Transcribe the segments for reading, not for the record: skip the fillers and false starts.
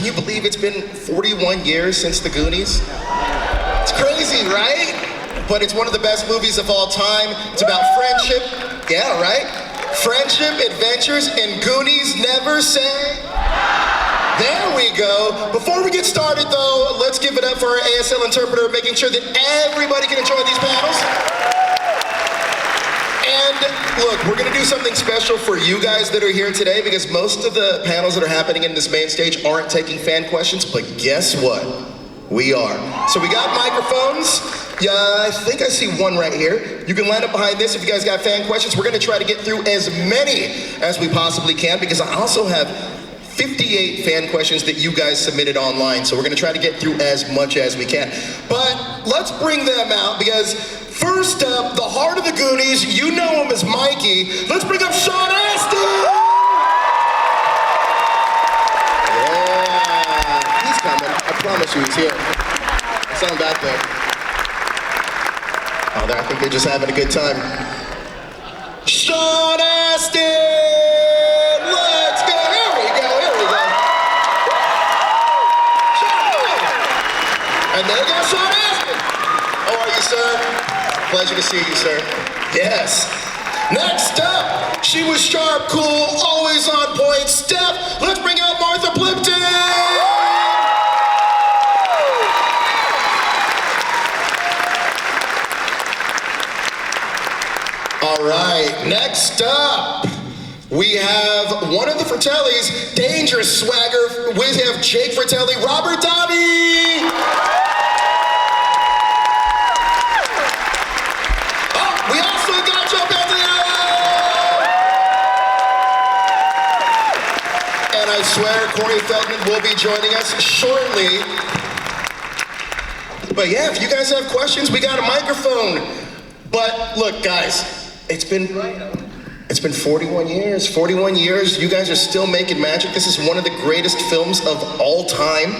you believe it's been 41 years since the Goonies? It's crazy, right? But it's one of the best movies of all time. It's about friendship. Yeah, right? Friendship, adventures, and Goonies never say. There we go. Before we get started, though, let's give it up for our ASL interpreter, making sure that everybody can enjoy these panels. And look, we're gonna do something special for you guys that are here today, because most of the panels that are happening in this main stage aren't taking fan questions, but guess what? We are. So we got microphones. Yeah, I think I see one right here. You can line up behind this if you guys got fan questions. We're gonna try to get through as many as we possibly can, because I also have 58 fan questions that you guys submitted online, so we're gonna try to get through as much as we can. But let's bring them out, because first up, the heart of the Goonies, you know him as Mikey. Let's bring up Sean Astin! Yeah, he's coming. I promise you he's here. I saw him back there. Oh, I think they're just having a good time. Sean Astin! Let's go! And there goes Sean Astin. How are you, sir? Pleasure to see you, sir. Yes. Next up, she was sharp, cool, always on point. Steph, let's bring out Martha Plimpton. All right, next up, we have one of the Fratellis, dangerous swagger. We have Jake Fratelli, Robert Davi. We also got Joe Pantoliano! And I swear Corey Feldman will be joining us shortly. But yeah, if you guys have questions, we got a microphone. But look, guys, it's been 41 years. 41 years, you guys are still making magic. This is one of the greatest films of all time.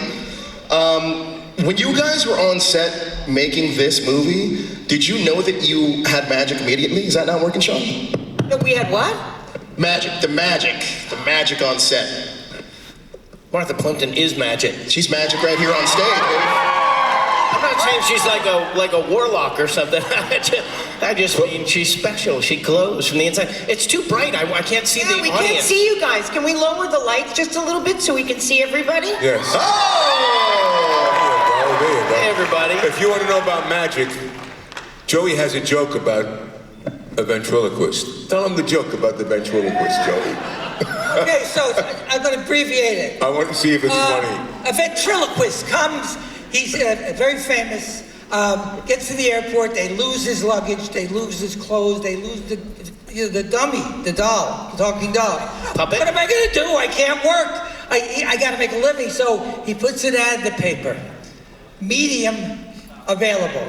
When you guys were on set making this movie, did you know that you had magic immediately? Is that not working, Sean? We had what? Magic, the magic on set. Martha Plimpton is magic. She's magic right here on stage, baby. I'm not saying she's like a warlock or something. I just mean she's special. She glows from the inside. It's too bright. I can't see the audience. We can't see you guys. Can we lower the lights just a little bit so we can see everybody? Yes. Oh! There you go. Hey, everybody. If you want to know about magic, Joey has a joke about a ventriloquist. Tell him the joke about the ventriloquist, Joey. Okay, so I'm going to abbreviate it. I want to see if it's funny. A ventriloquist comes, he's very famous, gets to the airport, they lose his luggage, they lose his clothes, they lose the dummy, the doll, the talking doll. Puppet? What am I going to do? I can't work. I got to make a living. So he puts an ad in the paper. Medium available.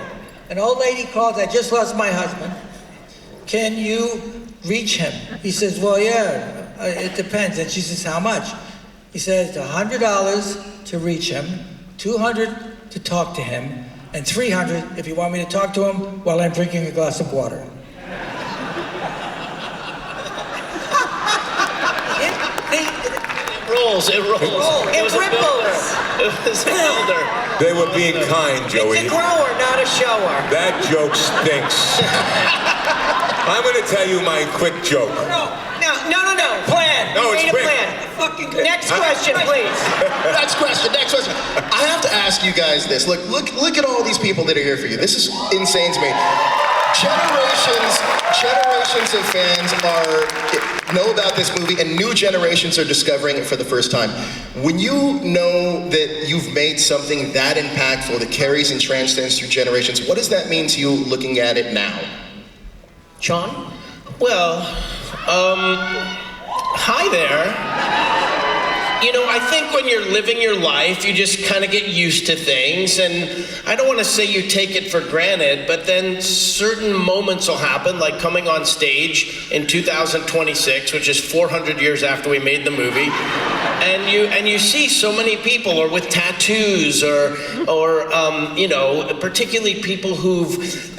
An old lady calls, I just lost my husband. Can you reach him? He says, well, yeah, it depends. And she says, how much? He says, $100 to reach him, $200 to talk to him, and $300 if you want me to talk to him while I'm drinking a glass of water. It rolls. It ripples. It was an elder. They were being kind, Joey. It's a grower, not a shower. That joke stinks. I'm going to tell you my quick joke. No. Plan. No, We it's need quick. a plan. Next question, please. Next question. I have to ask you guys this. Look at all these people that are here for you. This is insane to me. Generations of fans know about this movie, and new generations are discovering it for the first time. When you know that you've made something that impactful that carries and transcends through generations, what does that mean to you looking at it now? Sean? Well, hi there. You know, I think when you're living your life, you just kind of get used to things, and I don't want to say you take it for granted, but then certain moments will happen, like coming on stage in 2026, which is 400 years after we made the movie, and you see so many people, or with tattoos, or you know, particularly people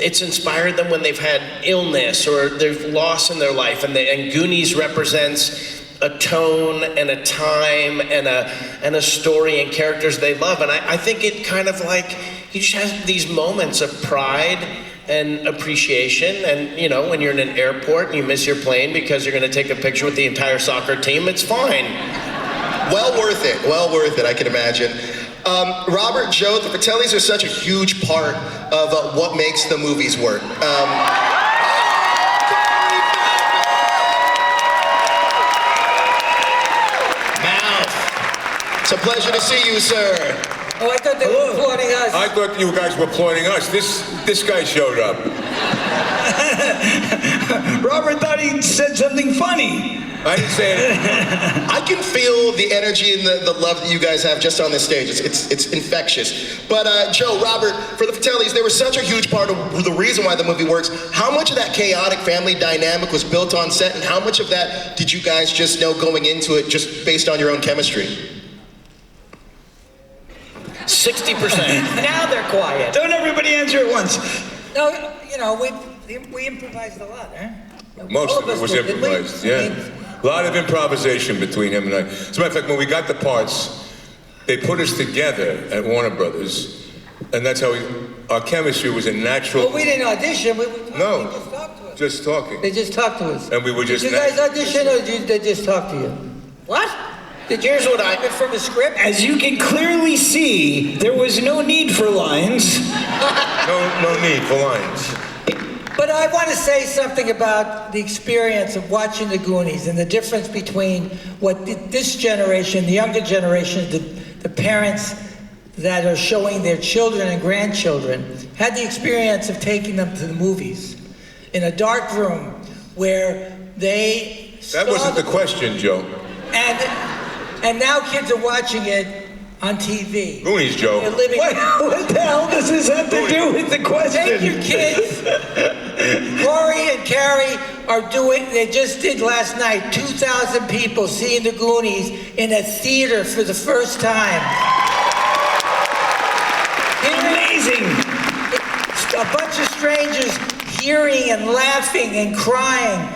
it's inspired them when they've had illness or they've loss in their life, and Goonies represents a tone and a time and a story and characters they love. And I think it kind of like, you just have these moments of pride and appreciation. And you know, when you're in an airport and you miss your plane because you're going to take a picture with the entire soccer team, it's fine. Well worth it, I can imagine. Robert, Joe, the Fratellis are such a huge part of what makes the movies work. It's a pleasure to see you, sir. Oh, I thought they were applauding us. I thought you guys were applauding us. This guy showed up. Robert thought he said something funny. I didn't say it. I can feel the energy and the love that you guys have just on this stage. It's infectious. But Joe, Robert, for the Fratellis, they were such a huge part of the reason why the movie works. How much of that chaotic family dynamic was built on set, and how much of that did you guys just know going into it just based on your own chemistry? 60%. Now they're quiet. Don't everybody answer at once. No, you know, we improvised a lot, huh? Most All of it us was did, didn't we? improvised, yeah. A lot of improvisation between him and I. As a matter of fact, when we got the parts, they put us together at Warner Brothers, and that's how our chemistry was a natural. Well, we didn't audition. We were talking. No. They just talked to us. Just talking. They just talked to us. And we were just Did you guys audition, or did they just talk to you? What? Did you Here's what I- get from a script? As you can clearly see, there was no need for lines. No need for lines. But I want to say something about the experience of watching the Goonies and the difference between what this generation, the younger generation, the parents that are showing their children and grandchildren, had the experience of taking them to the movies in a dark room where they That wasn't the question, Joe. And now kids are watching it on TV. Goonies, Joe. They're living. What the hell does this have to do with the question? Take your kids. Corey and Carrie are doing, they just did last night, 2,000 people seeing the Goonies in a theater for the first time. Amazing. A bunch of strangers hearing and laughing and crying.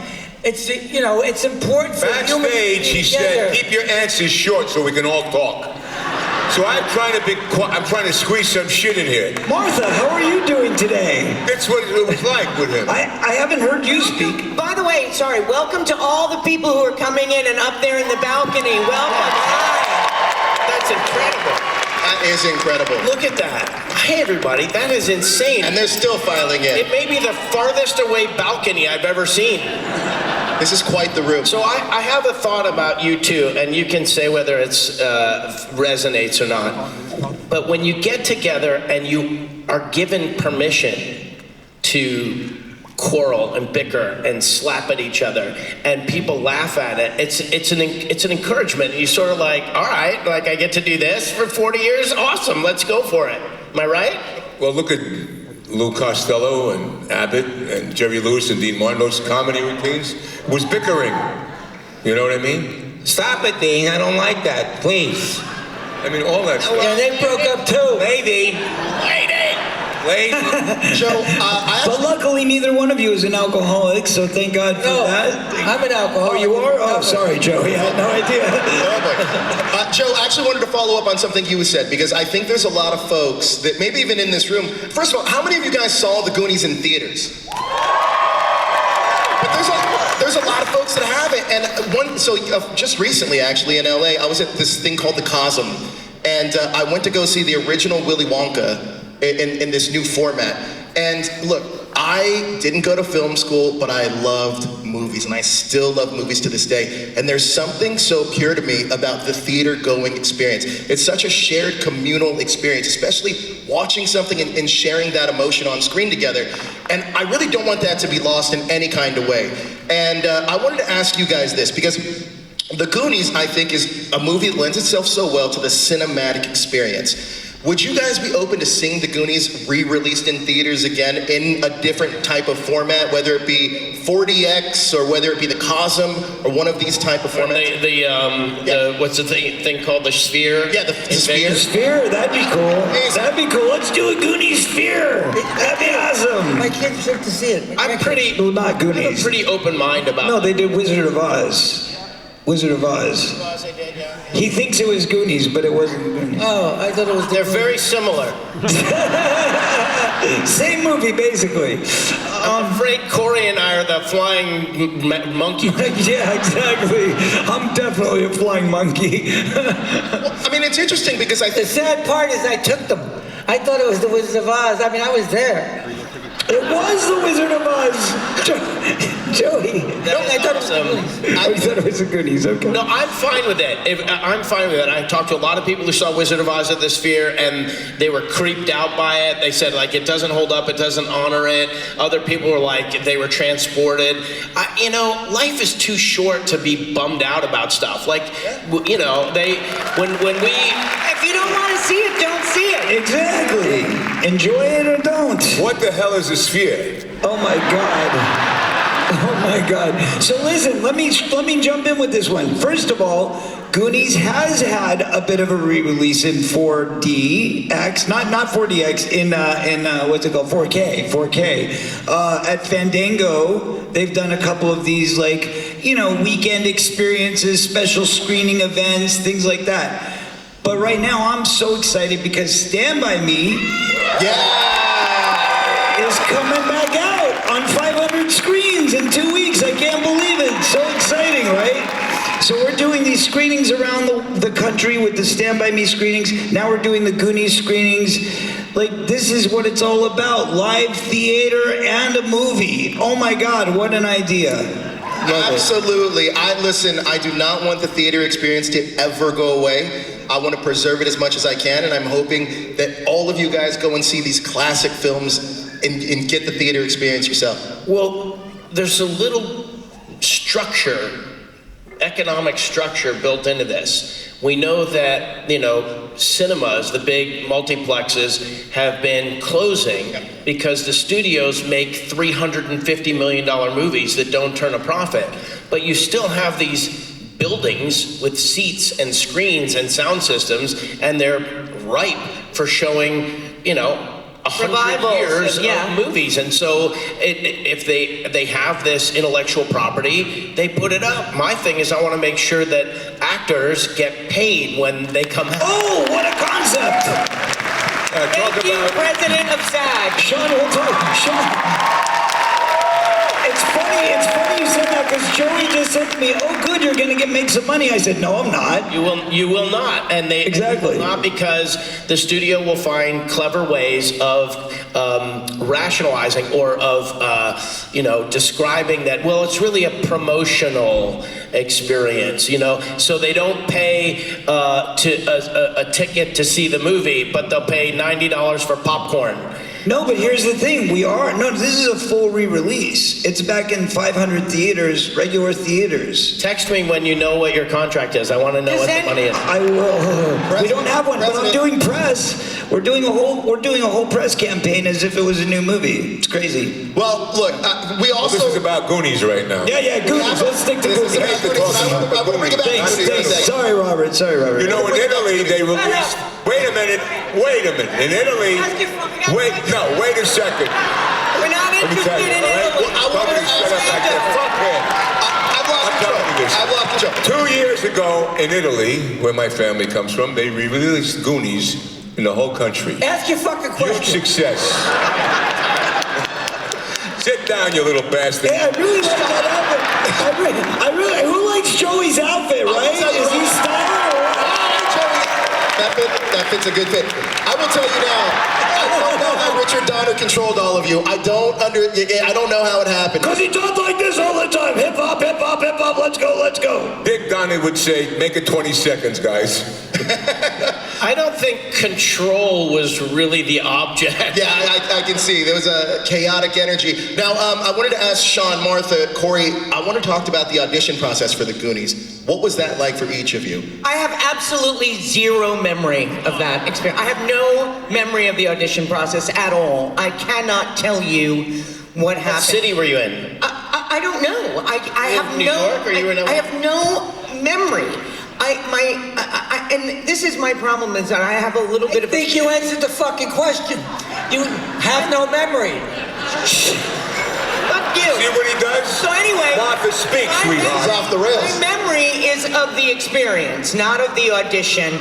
It's, you know, it's important for humans to be Backstage, he together. said, keep your answers short so we can all talk. So I'm trying to squeeze some shit in here. Martha, how are you doing today? That's what it was like with him. I haven't heard you speak. By the way, sorry, welcome to all the people who are coming in and up there in the balcony. Welcome. Hi. That's incredible. That is incredible. Look at that. Hey, everybody, that is insane. And they're still filing in. It may be the farthest away balcony I've ever seen. This is quite the room. So I have a thought about you two, and you can say whether it's resonates or not. But when you get together and you are given permission to quarrel and bicker and slap at each other, and people laugh at it, it's an encouragement. You sort of like, all right, like I get to do this for 40 years. Awesome, let's go for it. Am I right? Well, look at Lou Costello and Abbott and Jerry Lewis and Dean Martin, those comedy routines. It was bickering. You know what I mean? Stop it, Dean. I don't like that. Please. I mean, all that stuff. Yeah, they broke up too. Lady. Lady. Joe, But luckily, neither one of you is an alcoholic, so thank God for No, that. I'm an alcoholic. Oh, you are? Oh, sorry, Joey. I had no idea. Joe, I actually wanted to follow up on something you said, because I think there's a lot of folks that maybe even in this room. First of all, how many of you guys saw the Goonies in theaters? But there's a lot of folks that haven't. And just recently, actually, in LA, I was at this thing called the Cosm, and I went to go see the original Willy Wonka in this new format. And look, I didn't go to film school, but I loved movies, and I still love movies to this day. And there's something so pure to me about the theater-going experience. It's such a shared communal experience, especially watching something and sharing that emotion on screen together. And I really don't want that to be lost in any kind of way. And I wanted to ask you guys this, because The Goonies, I think, is a movie that lends itself so well to the cinematic experience. Would you guys be open to seeing The Goonies re-released in theaters again in a different type of format, whether it be 40X or whether it be the Cosm or one of these type of formats? What's the thing called, the Sphere? Yeah, the Sphere. The Sphere, that'd be cool. That'd be cool. Let's do a Goonies Sphere. That'd be awesome. My kids have to see it. I'm pretty. No, not I have a Goonies. pretty open mind about. No, they did Wizard of Oz. Wizard of Oz. He thinks it was Goonies, but it wasn't Goonies. Oh, I thought it was. They're very similar. Same movie, basically. I'm afraid Corey and I are the flying monkey. Yeah, exactly. I'm definitely a flying monkey. I mean, it's interesting because The sad part is I took them. I thought it was the Wizard of Oz. I mean, I was there. It was the Wizard of Oz. Joey. That I thought it was awesome. I thought it was the Goonies, okay. No, I'm fine with it. I'm fine with it. I talked to a lot of people who saw Wizard of Oz at the Sphere, and they were creeped out by it. They said, like, it doesn't hold up, it doesn't honor it. Other people were like, they were transported. You know, life is too short to be bummed out about stuff. Like, you know, when we... If you don't want to see it, don't see it. Exactly. Enjoy it or don't. What the hell is a sphere? Oh my God. Oh my God. So listen, let me jump in with this one. First of all, Goonies has had a bit of a re-release in 4DX, not 4DX, in what's it called, 4K. At Fandango, they've done a couple of these, like, you know, weekend experiences, special screening events, things like that. But right now, I'm so excited because Stand By Me is coming back out on 500 screens in 2 weeks. I can't believe it. So exciting, right? So we're doing these screenings around the country with the Stand By Me screenings. Now we're doing the Goonies screenings. Like, this is what it's all about. Live theater and a movie. Oh my God, what an idea. Absolutely. I do not want the theater experience to ever go away. I want to preserve it as much as I can, and I'm hoping that all of you guys go and see these classic films and get the theater experience yourself. Well, there's a little structure, economic structure built into this. We know that, you know, cinemas, the big multiplexes, have been closing because the studios make $350 million movies that don't turn a profit. But you still have these buildings with seats and screens and sound systems, and they're ripe for showing, you know, 100 years of movies. And so if they have this intellectual property, they put it up. My thing is, I want to make sure that actors get paid when they come out. Oh, what a concept! Thank you, President of SAG. Sean, we'll talk. Sean. It's funny you said that because Joey just said to me, "Oh, good, you're gonna make some money." I said, "No, I'm not." You will not, and they exactly not because the studio will find clever ways of rationalizing or of you know, describing that. Well, it's really a promotional experience, you know. So they don't pay a ticket to see the movie, but they'll pay $90 for popcorn. No, but here's the thing. This is a full re-release. It's back in 500 theaters, regular theaters. Text me when you know what your contract is. I want to know what the money is. I will. We don't have one, but I'm doing press. We're doing a whole press campaign as if it was a new movie. It's crazy. Well, look, we also... This is about Goonies right now. Yeah, Goonies. Let's stick to Goonies. I will bring it back to Goonies. Sorry, Robert. You know, in Italy, they released... Wait a minute. In Italy... Wait a second. We're not interested in Italy. I've lost control. 2 years ago in Italy, where my family comes from, they re-released Goonies in the whole country. Ask your fucking question. Huge success. Sit down, you little bastard. Yeah, I really like that outfit. Who likes Joey's outfit, right? Is he styling or what? That fits a good fit. I will tell you now, I don't know how Richard Donner controlled all of you. I don't know how it happened. Because he talked like this all the time. Hip hop, hip hop, hip hop, let's go. Dick Donner would say, make it 20 seconds, guys. I don't think control was really the object. Yeah, I can see. There was a chaotic energy. Now, I wanted to ask Sean, Martha, Corey, I want to talk about the audition process for the Goonies. What was that like for each of you? I have absolutely zero memory of that experience. I have no memory of the audition process at all. I cannot tell you what happened. What city were you in? I don't know. I have New York, or you were in LA? I have no memory. And this is my problem, is that I have a little bit of... I think you answered the fucking question. You have no memory. Fuck you. See what he does? So anyway, Martha, speak, sweetheart. It's off the rails. my memory is of the experience, not of the audition.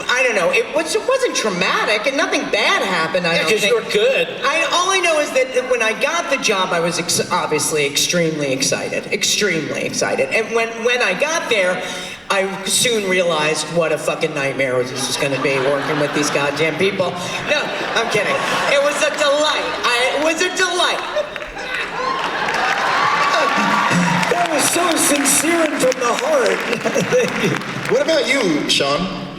I don't know. It wasn't traumatic, and nothing bad happened. I don't Because think. you were good. All I know is that when I got the job, I was obviously extremely excited. And when I got there, I soon realized what a fucking nightmare this was going to be, working with these goddamn people. No, I'm kidding. It was a delight. It was a delight. That was so sincere and from the heart. Thank you. What about you, Sean?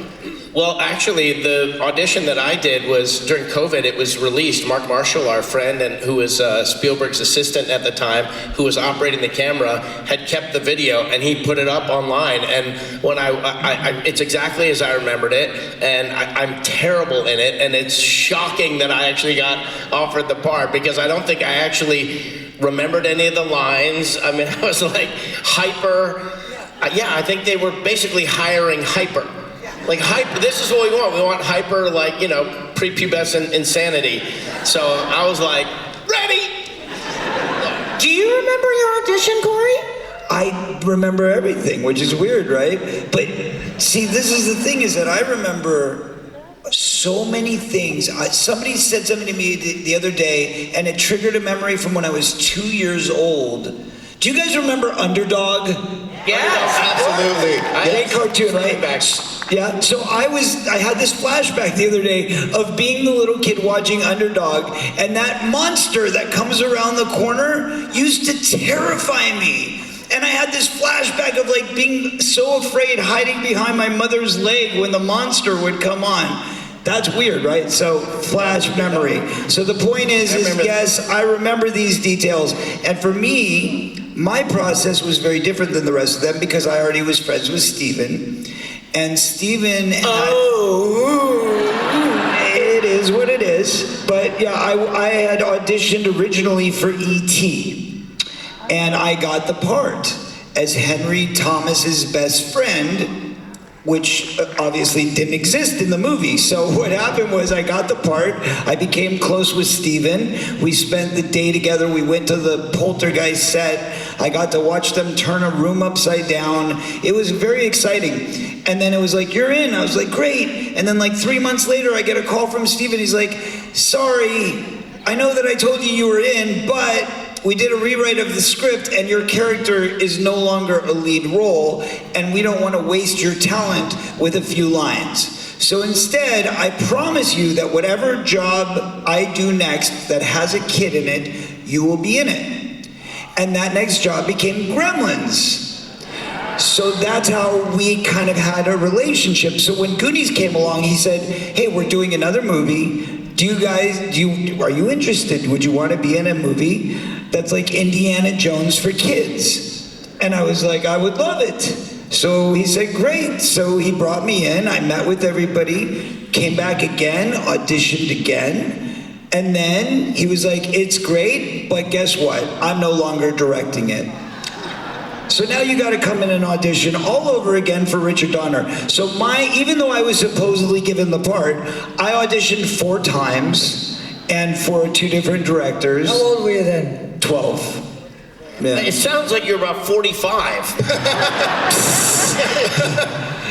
Well, actually, the audition that I did was during COVID. It was released. Mark Marshall, our friend, and who was Spielberg's assistant at the time, who was operating the camera, had kept the video and he put it up online. And when it's exactly as I remembered it, and I'm terrible in it. And it's shocking that I actually got offered the part because I don't think I actually remembered any of the lines. I mean, I was like hyper. Yeah, I think they were basically hiring hyper. Like hyper, this is what we want. We want hyper, like, prepubescent insanity. So I was like, ready. Do you remember your audition, Corey? I remember everything, which is weird, right? But see, this is the thing, is that I remember so many things. Somebody said something to me the other day, and it triggered a memory from when I was 2 years old. Do you guys remember Underdog? Yes. Absolutely. Great cartoon, right? Yeah, so I had this flashback the other day of being the little kid watching Underdog, and that monster that comes around the corner used to terrify me. And I had this flashback of like being so afraid, hiding behind my mother's leg when the monster would come on. That's weird, right? So, flash memory. So the point is yes, I remember these details. And for me, my process was very different than the rest of them because I already was friends with Steven. And Steven had... It is what it is. But yeah, I had auditioned originally for E.T. And I got the part as Henry Thomas's best friend, which obviously didn't exist in the movie. So what happened was I got the part, I became close with Steven, we spent the day together, we went to the Poltergeist set, I got to watch them turn a room upside down. It was very exciting. And then it was like, you're in. I was like, great. And then like 3 months later, I get a call from Steven. He's like, sorry, I know that I told you were in, but we did a rewrite of the script and your character is no longer a lead role and we don't want to waste your talent with a few lines. So instead, I promise you that whatever job I do next that has a kid in it, you will be in it. And that next job became Gremlins. So that's how we kind of had a relationship. So when Goonies came along, he said, hey, we're doing another movie. Are you interested? Would you want to be in a movie that's like Indiana Jones for kids? And I was like, I would love it. So he said, great. So he brought me in. I met with everybody, came back again, auditioned again. And then he was like, it's great, but guess what? I'm no longer directing it. So now you got to come in and audition all over again for Richard Donner. So even though I was supposedly given the part, I auditioned 4 times and for 2 different directors. How old were you then? 12. Yeah. It sounds like you're about 45.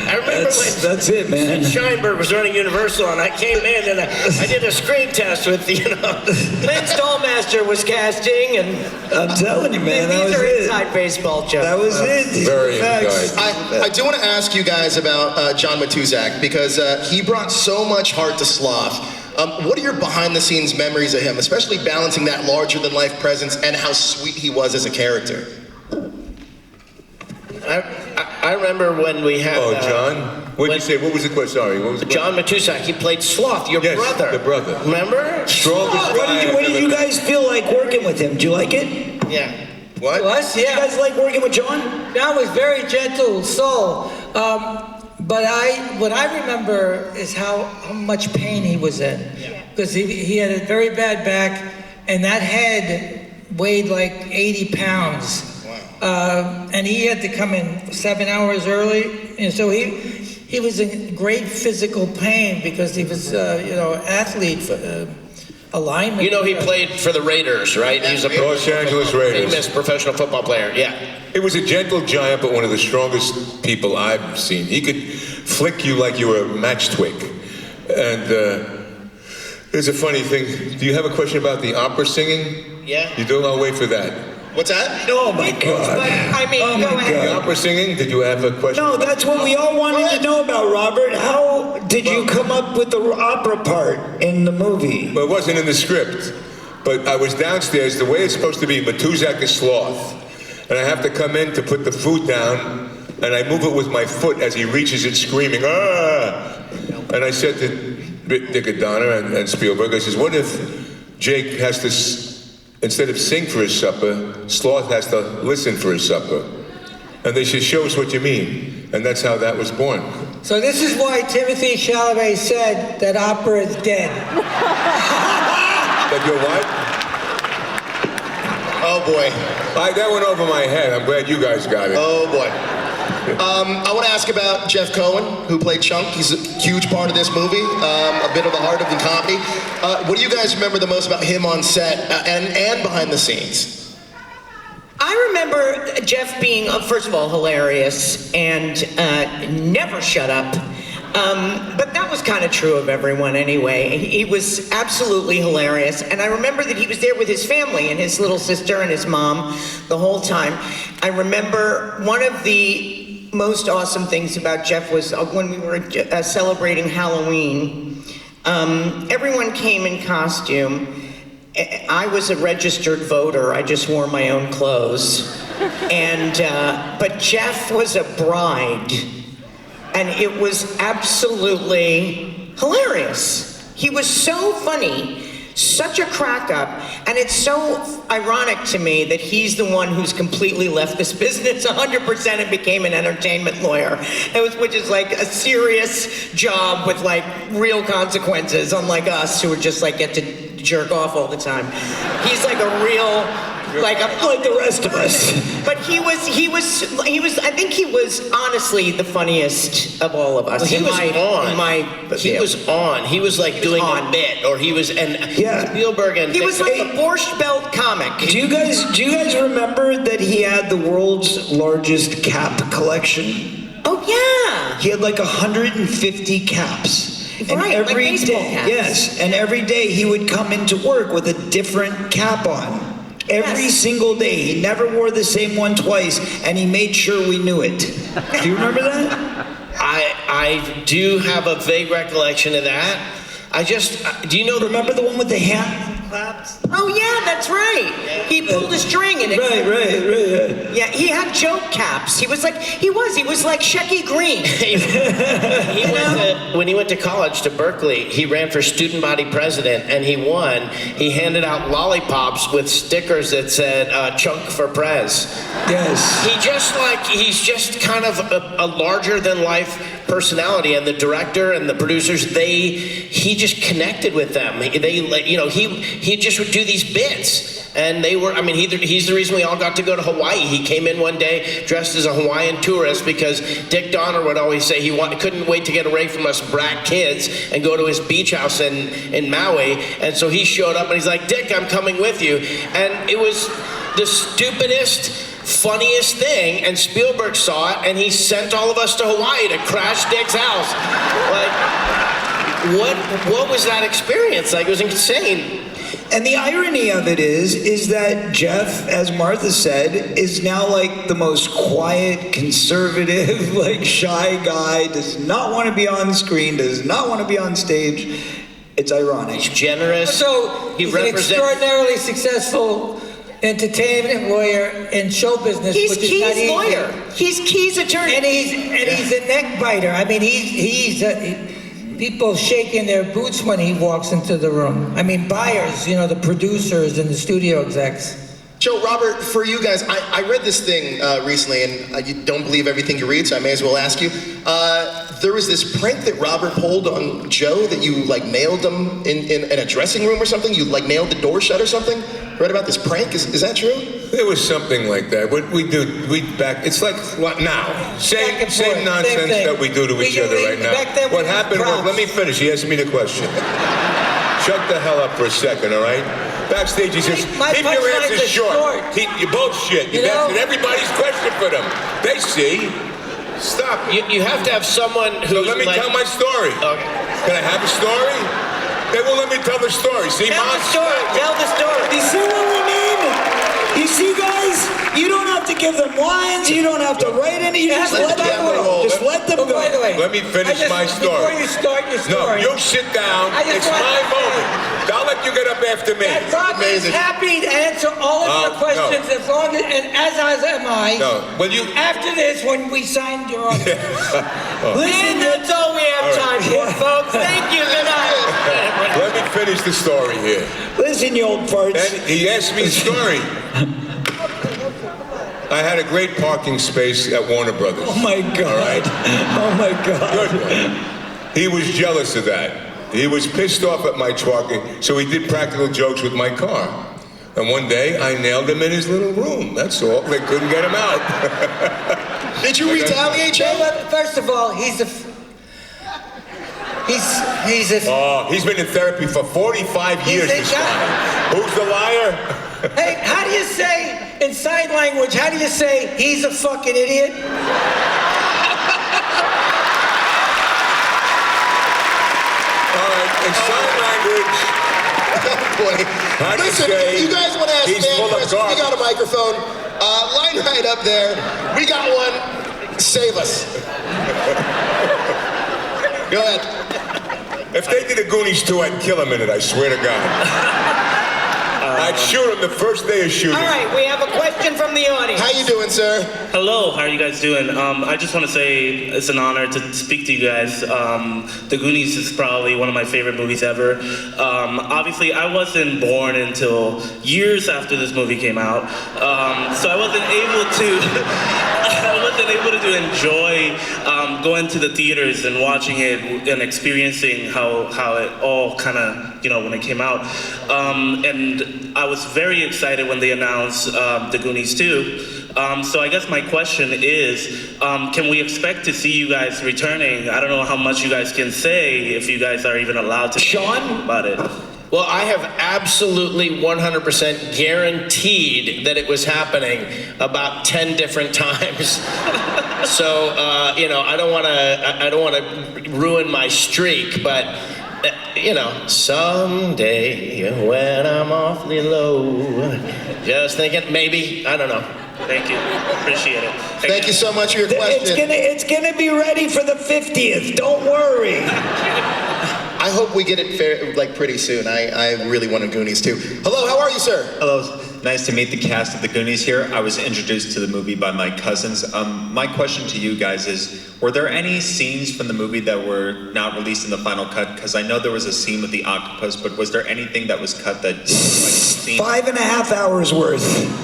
I remember That's it, man. Scheinberg was running Universal, and I came in and I did a screen test with, Lance Dollmaster was casting, and I'm telling you, man, that was these are it. inside baseball jokes. That was it. These Very are facts. inside. I do want to ask you guys about John Matuzak because he brought so much heart to Sloth. What are your behind-the-scenes memories of him, especially balancing that larger-than-life presence and how sweet he was as a character? I remember when we had... Oh, John? What did you say? What was the question? Sorry, what was the question? John Matusak, he played Sloth, your Yes, brother. the brother. Remember? Strongest What guy did you guys feel like working with him? Do you like it? Yeah. What? Us? You Yeah. guys like working with John? That was very gentle soul. But what I remember is how much pain he was in. Because he had a very bad back, and that head weighed like 80 pounds. And he had to come in 7 hours early, and so he was in great physical pain because he was, athlete alignment. You know, he played for the Raiders, right? He's a Los Angeles Raiders. famous professional football player. Yeah. He was a gentle giant, but one of the strongest people I've seen. He could flick you like you were a match twig. And there's a funny thing. Do you have a question about the opera singing? Yeah. You do? I'll wait for that. What's that? Oh my God. But, I mean, Oh go my ahead. The opera singing? Did you have a question? No, that's what we all wanted to know about, Robert. How did you come up with the opera part in the movie? Well, it wasn't in the script. But I was downstairs, the way it's supposed to be, Matuzak is sloth. And I have to come in to put the food down, and I move it with my foot as he reaches it screaming, ah! And I said to Dick Donner and Spielberg, I says, what if Jake has to, instead of sing for his supper, Sloth has to listen for his supper? And they said, show us what you mean. And that's how that was born. So this is why Timothy Chalamet said that opera is dead. But you're what? Oh boy. That went over my head. I'm glad you guys got it. Oh boy. I want to ask about Jeff Cohen, who played Chunk. He's a huge part of this movie, a bit of the heart of the comedy. What do you guys remember the most about him on set and behind the scenes? I remember Jeff being, first of all, hilarious and never shut up. But that was kind of true of everyone anyway. He was absolutely hilarious. And I remember that he was there with his family and his little sister and his mom the whole time. I remember one of the most awesome things about Jeff was when we were celebrating Halloween. Everyone came in costume. I was a registered voter. I just wore my own clothes. But Jeff was a bride. And it was absolutely hilarious. He was so funny, such a crack up, and it's so ironic to me that he's the one who's completely left this business 100% and became an entertainment lawyer, which is like a serious job with like real consequences, unlike us who are just like get to jerk off all the time. He's like a real, like the rest of us. But he was. I think he was honestly the funniest of all of us. Well, he was He was like doing a bit, or he was, and Spielberg and he was like a Borscht Belt comic. Do you guys remember that he had the world's largest cap collection? Oh yeah. He had like 150 caps. And right, every like baseball day, caps. yes, and every day he would come into work with a different cap on. Every single day. He never wore the same one twice, and he made sure we knew it. Do you remember that? I do have a vague recollection of that. Do you know Remember the one with the hand claps? Oh yeah, that's right. He pulled a string and it. Right. Yeah, he had joke caps. He was like Shecky Green. When he went to college to Berkeley, he ran for student body president and he won. He handed out lollipops with stickers that said "Chunk for Prez." Yes. He's just kind of a larger than life personality, and the director and the producers, he just connected with them. He just would do these bits. And they were, he's the reason we all got to go to Hawaii. He came in one day dressed as a Hawaiian tourist because Dick Donner would always say couldn't wait to get away from us brat kids and go to his beach house in Maui. And so he showed up and he's like, Dick, I'm coming with you. And it was the stupidest, funniest thing. And Spielberg saw it and he sent all of us to Hawaii to crash Dick's house. What was that experience? Like, it was insane. And the irony of it is that Jeff, as Martha said, is now like the most quiet, conservative, like shy guy, does not want to be on screen, does not want to be on stage. It's ironic. He's generous. So he's an extraordinarily successful entertainment lawyer in show business, He's which is Key's not easy. lawyer. He's Key's attorney. And he's a neck biter. People shaking their boots when he walks into the room. Buyers, the producers and the studio execs. Joe, Robert, for you guys, I read this thing recently, and you don't believe everything you read, so I may as well ask you. There was this prank that Robert pulled on Joe that you nailed him in a dressing room or something. You nailed the door shut or something. Read about this prank? Is that true? It was something like that. What we do, it's like now. Same nonsense that we do to each other right now. What happened was, let me finish. He asked me the question. Shut the hell up for a second, all right? Backstage, he says, My keep your punchlines answers are short. You bullshit. You That's know? everybody's question for them. They see. Stop. You have to have someone who. So let me tell my story. Okay. Can I have a story? They won't let me tell the story. See, Tell Mom? the story. Tell the story. You see what we mean? You see, guys? You don't have to give them lines. You don't have to write any. You just let them go. Just let them Oh, go. by the way, Let me finish my story. Before you start your story, No, you sit down. I just It's want my to say- moment. I'll let you get up after me. that Rob is happy to answer all of your questions as long as, and as am I. No, well, you. After this, when we signed your autograph. And that's all we have time for, folks. Thank you. Good night. Let me finish the story here. Listen, you old farts. Then he asked me the story. I had a great parking space at Warner Brothers. Oh my God. All right. Oh my God. Good. He was jealous of that. He was pissed off at my parking, so he did practical jokes with my car. And one day, I nailed him in his little room. That's all. They couldn't get him out. Did you retaliate, Well, Jay? first of all, he's a Oh, he's been in therapy for 45 years, a this guy. guy. Who's the liar? Hey, how do you say in sign language? How do you say he's a fucking idiot? All right, in sign language, Boy. How do you Listen, say if you guys want to ask he's fan full of questions, we garbage? got a microphone. Line right up there. We got one. Save us. Go ahead. if they did a Goonies 2, I'd kill him in it, I swear to God. I'd shoot him the first day of shooting. All right, we have a question from the audience. How you doing, sir? Hello, how are you guys doing? I just want to say it's an honor to speak to you guys. The Goonies is probably one of my favorite movies ever. Obviously, I wasn't born until years after this movie came out, so I wasn't able to enjoy going to the theaters and watching it and experiencing how it all kind of, when it came out. And I was very excited when they announced the Goonies 2. So I guess my question is, can we expect to see you guys returning? I don't know how much you guys can say, if you guys are even allowed to Sean? about it. Well, I have absolutely 100% guaranteed that it was happening about 10 different times. So, I don't want to ruin my streak, but someday when I'm awfully low, just thinking, maybe, I don't know. Thank you. Appreciate it. Thank you so much for your question. It's gonna be ready for the 50th. Don't worry. I hope we get it pretty soon. I really want a Goonies too. Hello, how are you, sir? Hello, nice to meet the cast of the Goonies here. I was introduced to the movie by my cousins. My question to you guys is, were there any scenes from the movie that were not released in the final cut? Because I know there was a scene with the octopus, but was there anything that was cut that seen? 5.5 hours worth.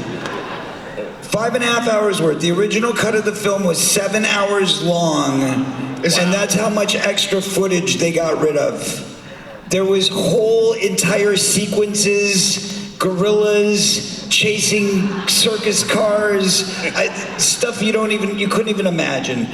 5.5 hours worth. The original cut of the film was 7 hours long, and that's how much extra footage they got rid of. There was whole entire sequences, gorillas chasing circus cars, stuff you couldn't even imagine.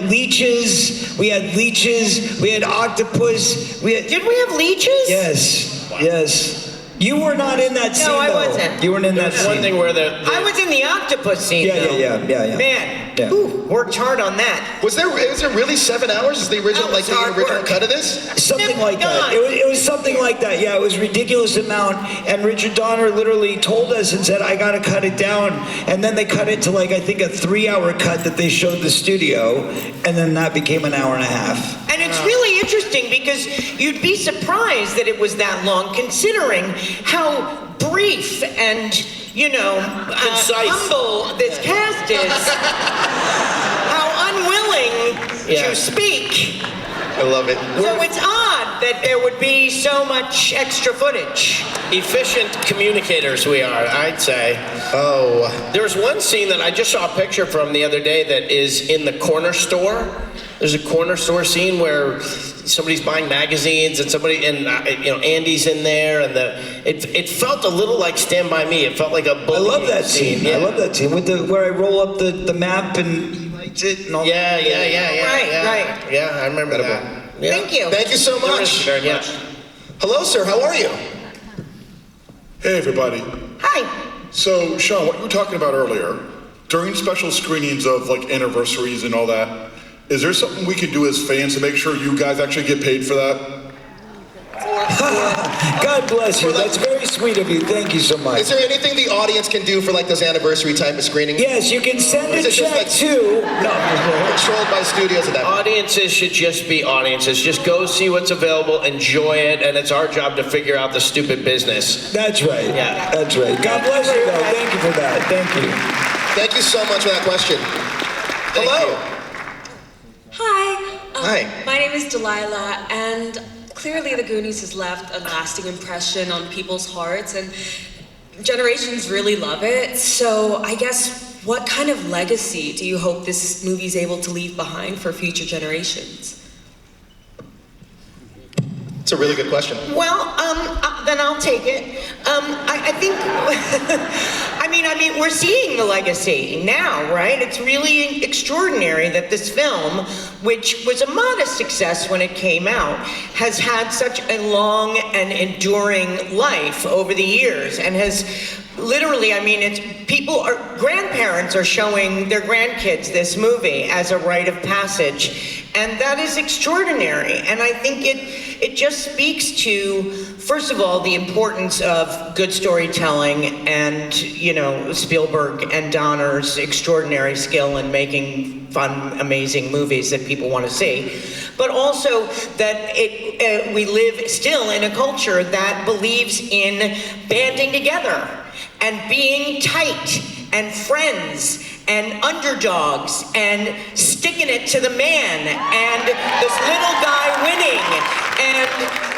Leeches, we had octopus, Did we have leeches? Yes. You were not in that scene, No, I though. wasn't. You weren't in that There's scene. one thing where I was in the octopus scene. Yeah. Man, Yeah. worked hard on that. Was there really 7 hours? Is the original That was the hard original work. cut of this? Something like that. Done. It was something like that. Yeah, it was a ridiculous amount. And Richard Donner literally told us and said, I got to cut it down. And then they cut it to I think a 3-hour cut that they showed the studio. And then that became an hour and a half. And it's really interesting because you'd be surprised that it was that long, considering how brief and, Concise. humble this cast is. How unwilling to speak. I love it. So it's odd that there would be so much extra footage. efficient communicators we are, I'd say. Oh. There's one scene that I just saw a picture from the other day that is in the corner store. There's a corner store scene where somebody's buying magazines and Andy's in there, and it felt a little like Stand By Me. It felt like a bullying I love that scene. Yeah. I love that scene with where I roll up the map and he lights it and all Yeah. Right. Yeah, I remember that. Yeah. Thank you. Thank you so There much. is very much. Hello, sir. How are you? Hey, everybody. Hi. So, Sean, what you were talking about earlier, during special screenings of like anniversaries and all that, is there something we can do as fans to make sure you guys actually get paid for that? God bless you. That's very sweet of you. Thank you so much. Is there anything the audience can do for like those anniversary type of screenings? Yes, you can send a Is it just, check like, to. Controlled by studios at that point. Audiences should just be audiences. Just go see what's available, enjoy it, and it's our job to figure out the stupid business. That's right. Yeah. That's right. God bless you, though. Thank you for that. Thank you. Thank you so much for that question. Hello. Hi. Hi. My name is Delilah, and clearly the Goonies has left a lasting impression on people's hearts, and generations really love it. So I guess, what kind of legacy do you hope this movie's able to leave behind for future generations? It's a really good question. Well, then I'll take it. I think, I mean, we're seeing the legacy now, right? It's really extraordinary that this film, which was a modest success when it came out, has had such a long and enduring life over the years, and has literally, I mean, grandparents are showing their grandkids this movie as a rite of passage, and that is extraordinary. And I think it just speaks to, first of all, the importance of good storytelling and, you know, Spielberg and Donner's extraordinary skill in making fun, amazing movies that people want to see. But also that we live still in a culture that believes in banding together and being tight and friends and underdogs and sticking it to the man and this little guy winning and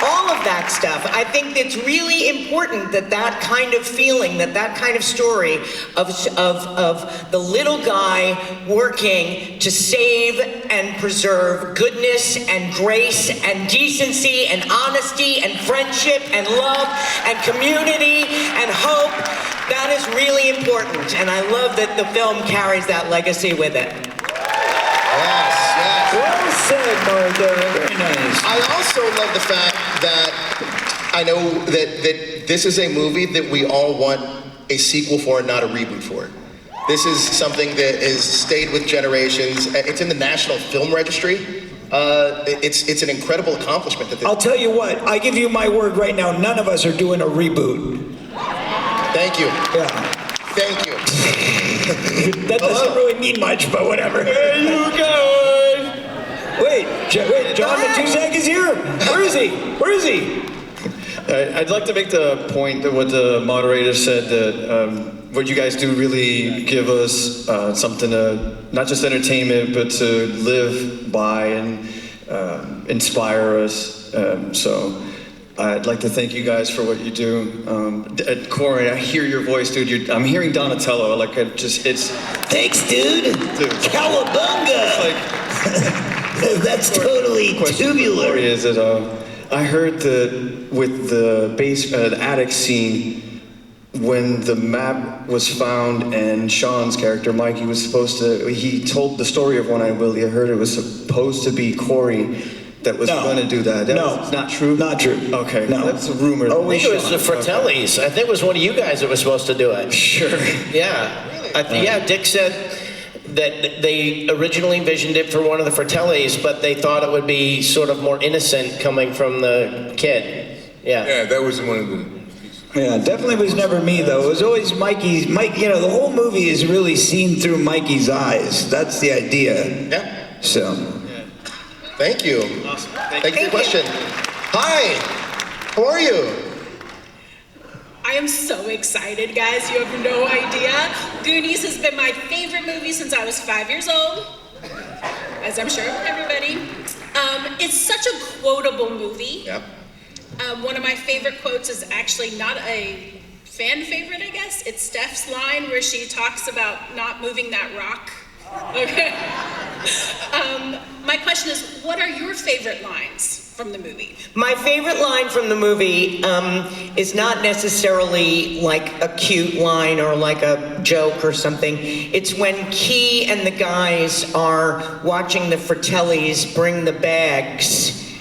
all of that stuff. I think it's really important that that kind of feeling, that kind of story of the little guy working to save and preserve goodness and grace and decency and honesty and friendship and love and community and hope. That is really important, and I love that the film carries that legacy with it. Yes, yes. Well said, Martha. Very nice. I also love the fact that I know that this is a movie that we all want a sequel for and not a reboot for. This is something that has stayed with generations. It's in the National Film Registry. It's an incredible accomplishment. I'll tell you what, I give you my word right now, none of us are doing a reboot. Thank you. Yeah. Thank you. That doesn't really mean much, but whatever. Hey, you guys! Wait, John Matuzak is here. Where is he? Where is he? I'd like to make the point that what the moderator said, that what you guys do really give us something to, not just entertainment, but to live by and inspire us. So I'd like to thank you guys for what you do. Corey, I hear your voice, dude. I'm hearing Donatello. Like, it's... Thanks, dude. Cowabunga. That's totally tubular. Corey, is that I heard that with the the attic scene, when the map was found and Sean's character, Mikey, was supposed to... He told the story of One-Eyed Willie. I heard it was supposed to be Corey that was going to do that. Was not true? Not true. Okay. No. That's a rumor. I think it was the Fratellis. I think it was one of you guys that was supposed to do it. Sure. Yeah. Yeah, Dick said that they originally envisioned it for one of the Fratellis, but they thought it would be sort of more innocent coming from the kid. Yeah. Yeah, that was one of the... Yeah, definitely was never me, though. It was always Mikey's. Mike, you know, the whole movie is really seen through Mikey's eyes. That's the idea. Yeah. So... Thank you. Awesome. Thank you for the question. Hi. How are you? I am so excited, guys. You have no idea. Goonies has been my favorite movie since I was 5 years old, as I'm sure everybody. It's such a quotable movie. Yep. One of my favorite quotes is actually not a fan favorite, I guess. It's Steph's line where she talks about not moving that rock. Okay. My question is, what are your favorite lines from the movie? My favorite line from the movie is not necessarily like a cute line or like a joke or something. It's when Key and the guys are watching the Fratellis bring the bags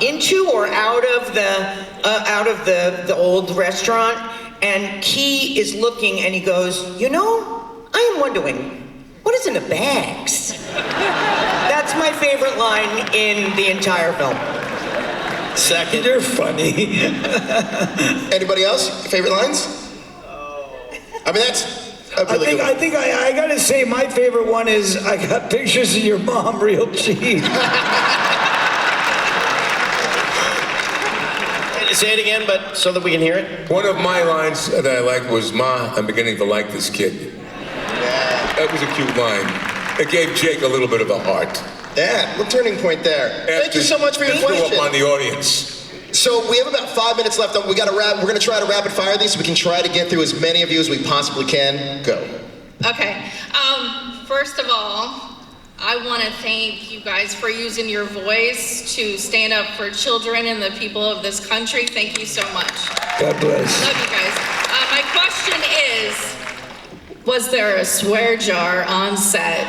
into or out of the old restaurant, and Key is looking and he goes, "You know, I am wondering, what is in the bags?" That's my favorite line in the entire film. Second. You're funny. Anybody else? Favorite lines? I mean, that's a really good one. I think I gotta say my favorite one is, "I got pictures of your mom real cheap." Say it again, but so that we can hear it. One of my lines that I liked was, "Ma, I'm beginning to like this kid." That was a cute line. It gave Jake a little bit of a heart. Yeah, little turning point there. Thank you so much for your question. Up on the audience. So we have about 5 minutes left. We're gonna try to rapid fire these so we can try to get through as many of you as we possibly can. Go. Okay. First of all, I want to thank you guys for using your voice to stand up for children and the people of this country. Thank you so much. God bless. Love you guys. My question is, was there a swear jar on set?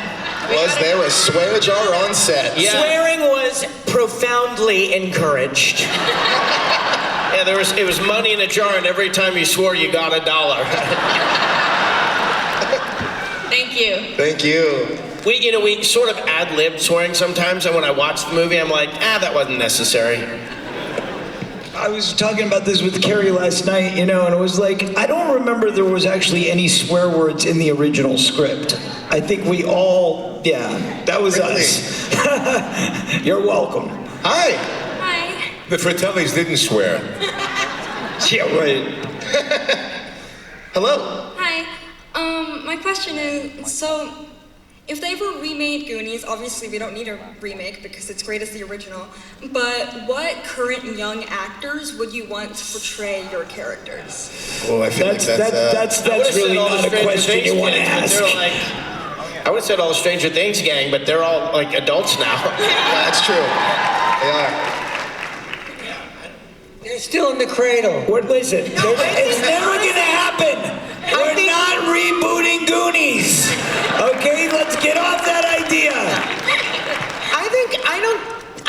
Was there a swear jar on set? Yeah. Swearing was profoundly encouraged. Yeah, it was money in a jar, and every time you swore, you got $1. Thank you. Thank you. We sort of ad-lib swearing sometimes, and when I watch the movie, I'm like, that wasn't necessary. I was talking about this with Carrie last night, and it was like, I don't remember there was actually any swear words in the original script. I think we all, that was us. You're welcome. Hi. Hi. The Fratellis didn't swear. Yeah, right. Hello. Hi. My question is, so if they ever remade Goonies, obviously we don't need a remake because it's great as the original, but what current young actors would you want to portray your characters? Oh, I feel That's really not a question you want to ask. I would have said all the Stranger Things gang, but they're all like adults now. That's true. They are. They're still in the cradle. Listen, it's never gonna happen. We're not rebooting Goonies. Okay, let's get off that idea.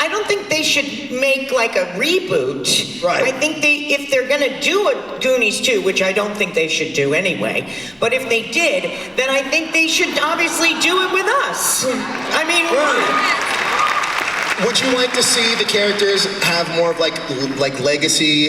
I don't think they should make like a reboot. Right. I think if they're gonna do a Goonies 2, which I don't think they should do anyway, but if they did, then I think they should obviously do it with us. I mean, Would you like to see the characters have more of like legacy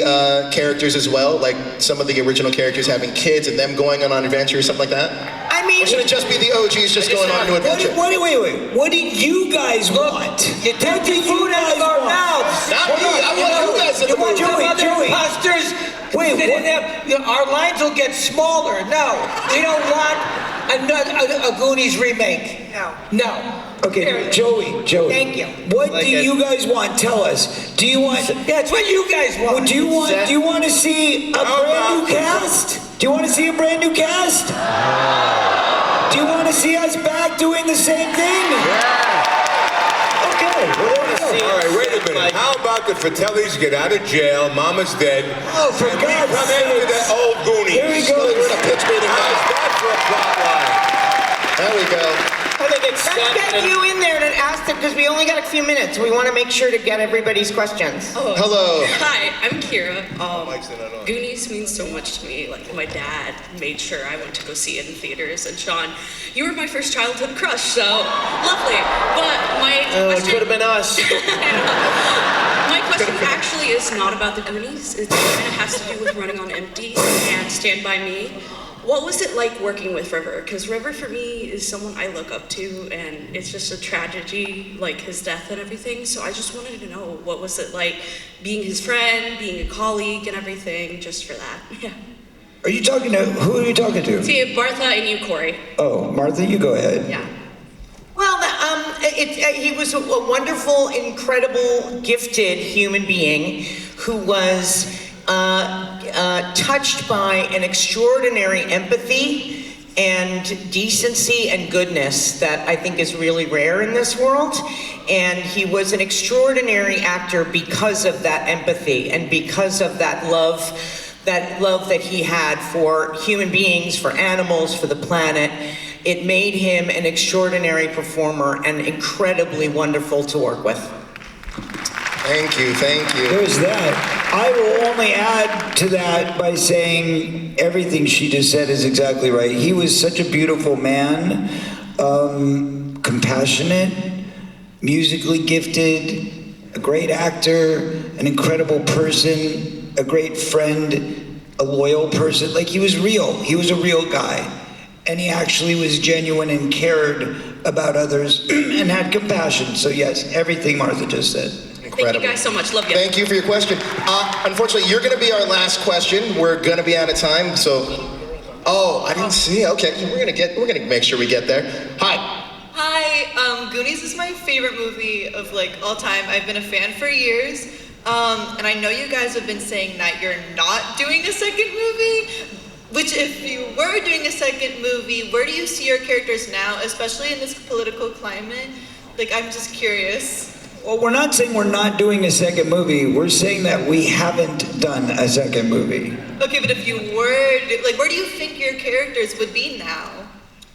characters as well? Like some of the original characters having kids and them going on adventures, something like that? I mean, or should it just be the OGs just going on an adventure? Wait. What do you guys want? You're taking food out of our mouths. Not me. I want you guys in the movie. Joey. Imposters. Wait, our lines will get smaller. No, we don't want a Goonies remake. No. Okay, Joey. Thank you. What do you guys want? Tell us. Do you want? That's what you guys want. Do you want to see a brand new cast? Do you want to see a brand new cast? Do you want to see us back doing the same thing? Okay. Well, there we go. All right, wait a minute. How about the Fratellis get out of jail? Mama's dead. Oh, for and God's we come in with that old Goonies. Here we go. We're in a pitch meeting. How's that for a plot line? There we go. I think it's let's get you in there to ask them because we only got a few minutes. We want to make sure to get everybody's questions. Oh. Hello. Hi, I'm Kira. Goonies means so much to me. Like, my dad made sure I went to go see it in theaters. And Sean, you were my first childhood crush, so lovely. But my It question... could have been us. My question actually is not about the Goonies. It has to do with Running on Empty and Stand By Me. What was it like working with River? Because River for me is someone I look up to, and it's just a tragedy, like his death and everything. So I just wanted to know, what was it like being his friend, being a colleague and everything, just for that. Yeah. Are you talking to, who are you talking to? See, Martha and you, Corey. Oh, Martha, you go ahead. Yeah. Well, he was a wonderful, incredible, gifted human being who was touched by an extraordinary empathy and decency and goodness that I think is really rare in this world. And he was an extraordinary actor because of that empathy and because of that love that he had for human beings, for animals, for the planet. It made him an extraordinary performer and incredibly wonderful to work with. Thank you. There's that. I will only add to that by saying everything she just said is exactly right. He was such a beautiful man, compassionate, musically gifted, a great actor, an incredible person, a great friend, a loyal person. Like, he was real. He was a real guy. And he actually was genuine and cared about others and had compassion. So yes, everything Martha just said. Thank you guys so much. Love you. Thank you for your question. Unfortunately, you're going to be our last question. We're going to be out of time, so... Oh, I didn't see. Okay, we're going to make sure we get there. Hi. Hi, Goonies is my favorite movie of like all time. I've been a fan for years. And I know you guys have been saying that you're not doing a second movie, which if you were doing a second movie, where do you see your characters now, especially in this political climate? Like, I'm just curious. Well, we're not saying we're not doing a second movie. We're saying that we haven't done a second movie. Okay, but if you were, like, where do you think your characters would be now?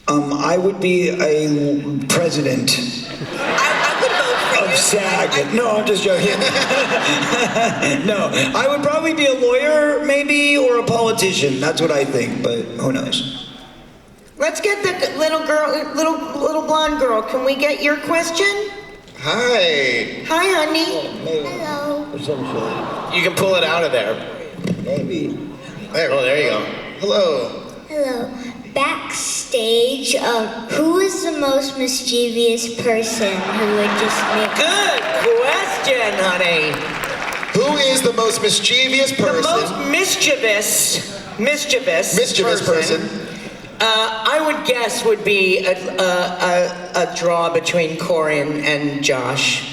I would be a president I would vote for of SAG. No, I'm just joking. No, I would probably be a lawyer, maybe, or a politician. That's what I think, but who knows? Let's get the little girl, little blonde girl. Can we get your question? Hi. Hi, honey. Hello. You can pull it out of there. Maybe. There you go. Hello. Hello. Backstage, who is the most mischievous person who would just make... Good question, honey. Who is the most mischievous person? The most mischievous person. I would guess would be a draw between Corey and Josh.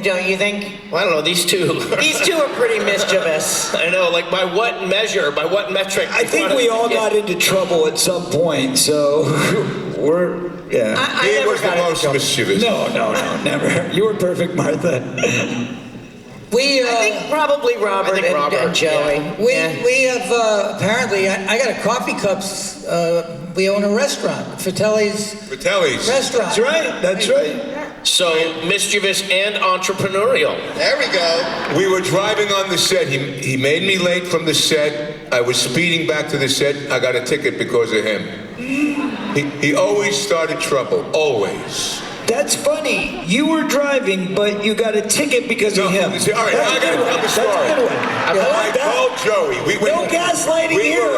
Don't you think? Well, I don't know, these two. These two are pretty mischievous. I know, like by what metric? I think we all got into trouble at some point, so yeah. He was the most mischievous. No, never. You were perfect, Martha. I think probably Robert and Joey. Yeah. We have, apparently, I got a coffee cups, we own a restaurant, Fratelli's restaurant. That's right. So, mischievous and entrepreneurial. There we go. We were driving on the set. He made me late from the set. I was speeding back to the set. I got a ticket because of him. He always started trouble. Always. That's funny. You were driving, but you got a ticket because of him. See, all right, I got to tell the story. I told Joey. No gaslighting here.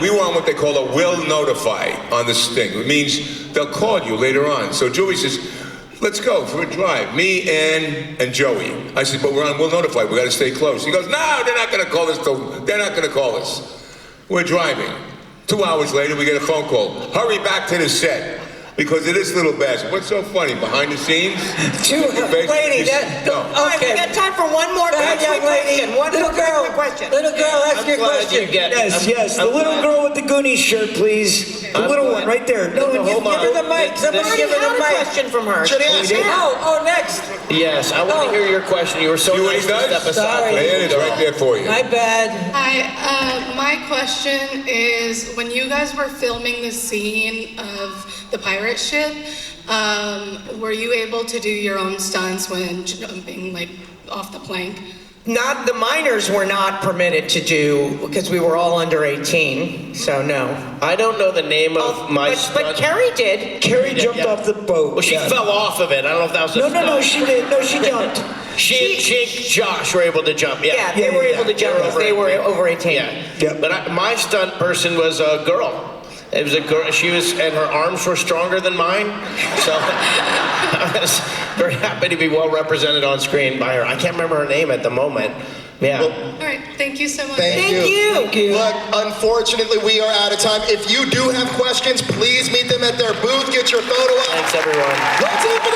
We were on what they call a will notify on this thing. It means they'll call you later on. So Joey says, let's go for a drive. Me and Joey. I said, but we're on will notify. We got to stay close. He goes, no, they're not going to call us. They're not going to call us. We're driving. 2 hours later, we get a phone call. Hurry back to the set. Because of this little bastard. What's so funny? Behind the scenes? Lady, all right, we got time for one more question. Little girl, ask your question. Yes. The little girl with the Goonies shirt, please. The little one, right there. No, give her the mic. Somebody give her the mic. Question from her. Next. Yes, I want to hear your question. You were so nice to step aside. It is right there for you. My bad. Hi, my question is, when you guys were filming the scene of the pirate ship, were you able to do your own stunts when jumping like off the plank? Not the minors were not permitted to do because we were all under 18. So no. I don't know the name of my stunt. But Carrie did. Carrie jumped off the boat. Well, she fell off of it. I don't know if that was a stunt. No, she did. No, she jumped. She and Josh were able to jump. Yeah, they were able to jump because they were over 18. Yeah. But my stunt person was a girl. It was a girl. She was, and her arms were stronger than mine. So I was very happy to be well represented on screen by her. I can't remember her name at the moment. Yeah. All right. Thank you so much. Thank you. Look, unfortunately, we are out of time. If you do have questions, please meet them at their booth. Get your photo up. Thanks, everyone. Let's open